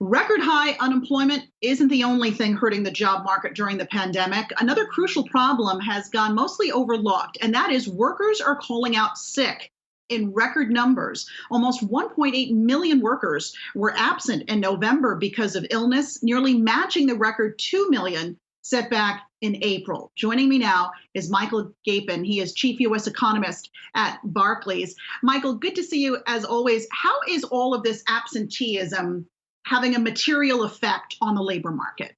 Record high unemployment isn't the only thing hurting the job market during the pandemic. Another crucial problem has gone mostly overlooked, and that is workers are calling out sick in record numbers. Almost 1.8 million workers were absent in November because of illness, nearly matching the record 2 million set back in April. Joining me now is Michael Gapen. He is chief U.S. economist at Barclays. Michael, good to see you as always. How is all of this absenteeism having a material effect on the labor market?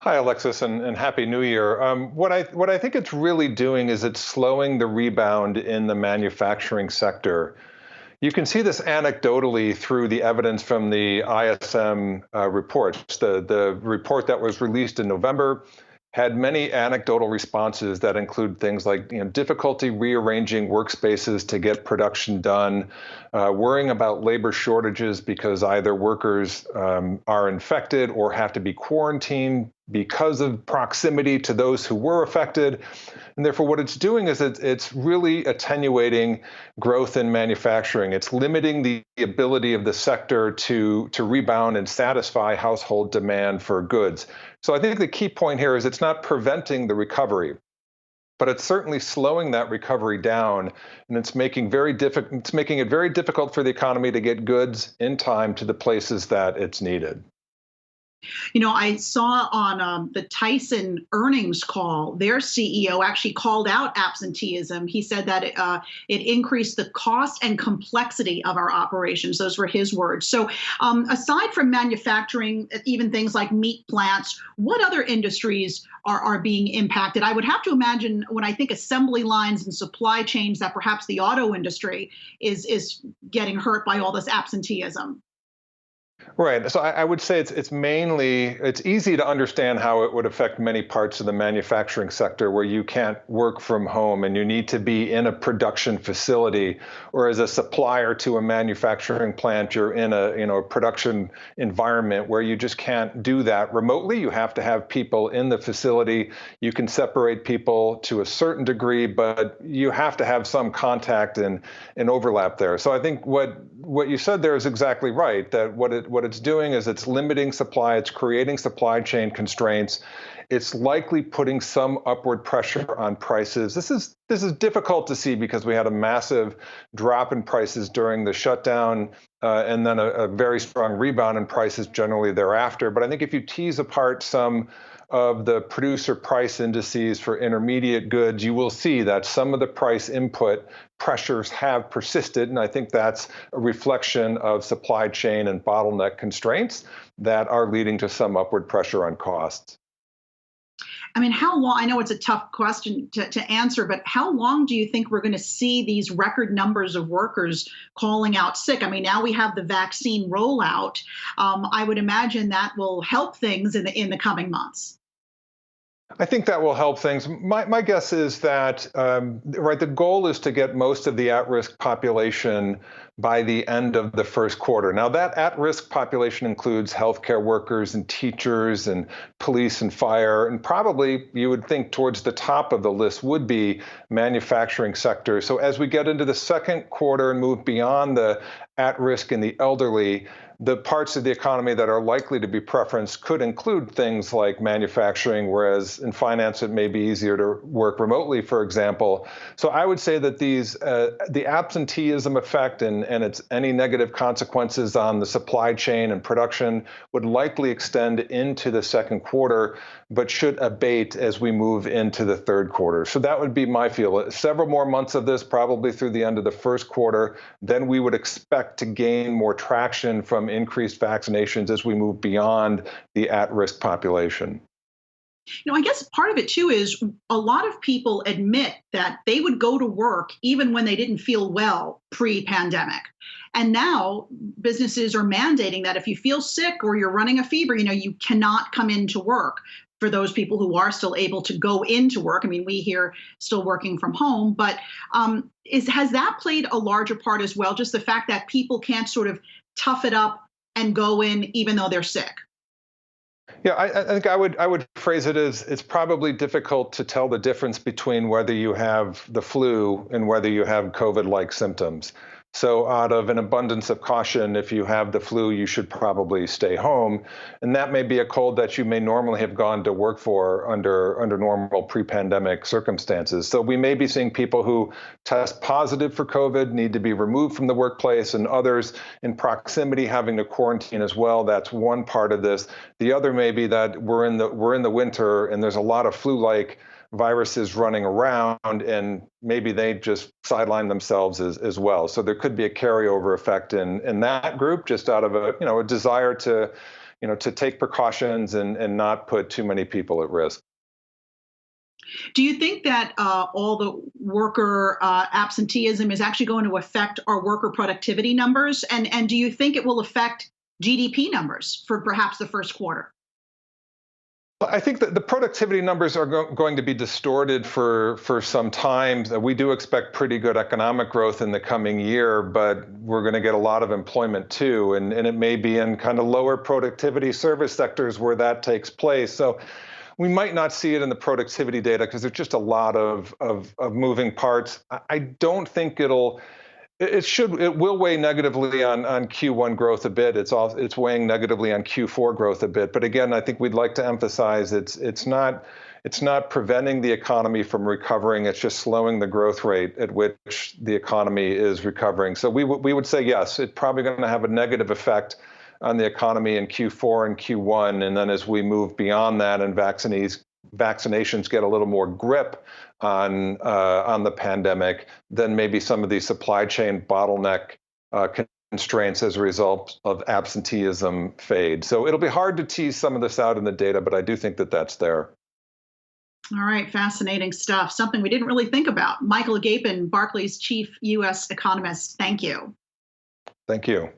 Hi, Alexis, and Happy New Year. What I think it's really doing is it's slowing the rebound in the manufacturing sector. You can see this anecdotally through the evidence from the ISM reports. The report that was released in November had many anecdotal responses that include things like difficulty rearranging workspaces to get production done, worrying about labor shortages because either workers are infected or have to be quarantined because of proximity to those who were affected. And therefore, what it's doing is it's really attenuating growth in manufacturing. It's limiting the ability of the sector to rebound and satisfy household demand for goods. So I think the key point here is it's not preventing the recovery, but it's certainly slowing that recovery down, and it's making it very difficult for the economy to get goods in time to the places that it's needed. I saw on the Tyson earnings call, their CEO actually called out absenteeism. He said that it increased the cost and complexity of our operations. Those were his words. So aside from manufacturing, even things like meat plants, what other industries are being impacted? I would have to imagine when I think assembly lines and supply chains that perhaps the auto industry is getting hurt by all this absenteeism. Right. So I would say it's easy to understand how it would affect many parts of the manufacturing sector where you can't work from home and you need to be in a production facility, or as a supplier to a manufacturing plant, you're in a production environment where you just can't do that remotely. You have to have people in the facility. You can separate people to a certain degree, but you have to have some contact and overlap there. So I think what you said there is exactly right, that what it's doing is it's limiting supply, it's creating supply chain constraints. It's likely putting some upward pressure on prices. This is difficult to see because we had a massive drop in prices during the shutdown and then a very strong rebound in prices generally thereafter. But I think if you tease apart some of the producer price indices for intermediate goods, you will see that some of the price input pressures have persisted. And I think that's a reflection of supply chain and bottleneck constraints that are leading to some upward pressure on costs. I mean, how long? I know it's a tough question to answer, but how long do you think we're going to see these record numbers of workers calling out sick? I mean, now we have the vaccine rollout. I would imagine that will help things in the coming months. I think that will help things. My guess is that, the goal is to get most of the at-risk population by the end of the first quarter. Now, that at-risk population includes healthcare workers and teachers and police and fire, and probably you would think towards the top of the list would be manufacturing sector. So as we get into the second quarter and move beyond the at-risk and the elderly, the parts of the economy that are likely to be preferenced could include things like manufacturing, whereas in finance it may be easier to work remotely, for example. So I would say that the absenteeism effect and its any negative consequences on the supply chain and production would likely extend into the second quarter, but should abate as we move into the third quarter. So that would be my feel. Several more months of this, probably through the end of the first quarter. Then we would expect to gain more traction from increased vaccinations as we move beyond the at-risk population. I guess part of it too is a lot of people admit that they would go to work even when they didn't feel well pre-pandemic. And now businesses are mandating that if you feel sick or you're running a fever, you cannot come into work. For those people who are still able to go into work, I mean, we here still working from home, but has that played a larger part as well? Just the fact that people can't sort of tough it up and go in even though they're sick? Yeah, I think I would phrase it as it's probably difficult to tell the difference between whether you have the flu and whether you have COVID-like symptoms. So out of an abundance of caution, if you have the flu, you should probably stay home. And that may be a cold that you may normally have gone to work for under normal pre-pandemic circumstances. So we may be seeing people who test positive for COVID need to be removed from the workplace, and others in proximity having to quarantine as well. That's one part of this. The other may be that we're in the winter and there's a lot of flu-like viruses running around, and maybe they just sideline themselves as well. So there could be a carryover effect in that group, just out of a desire to take precautions and not put too many people at risk. Do you think that all the worker absenteeism is actually going to affect our worker productivity numbers? And do you think it will affect GDP numbers for perhaps the first quarter? I think that the productivity numbers are going to be distorted for some time. We do expect pretty good economic growth in the coming year, but we're going to get a lot of employment too. And it may be in kind of lower productivity service sectors where that takes place. So we might not see it in the productivity data because there's just a lot of moving parts. I don't think it will weigh negatively on Q1 growth a bit. It's weighing negatively on Q4 growth a bit. But again, I think we'd like to emphasize it's not preventing the economy from recovering. It's just slowing the growth rate at which the economy is recovering. So we would say yes, it's probably going to have a negative effect on the economy in Q4 and Q1, and then as we move beyond that and vaccinations get a little more grip on the pandemic, then maybe some of these supply chain bottleneck constraints as a result of absenteeism fade. So it'll be hard to tease some of this out in the data, but I do think that that's there. All right, fascinating stuff. Something we didn't really think about. Michael Gapen, Barclays chief U.S. economist. Thank you. Thank you.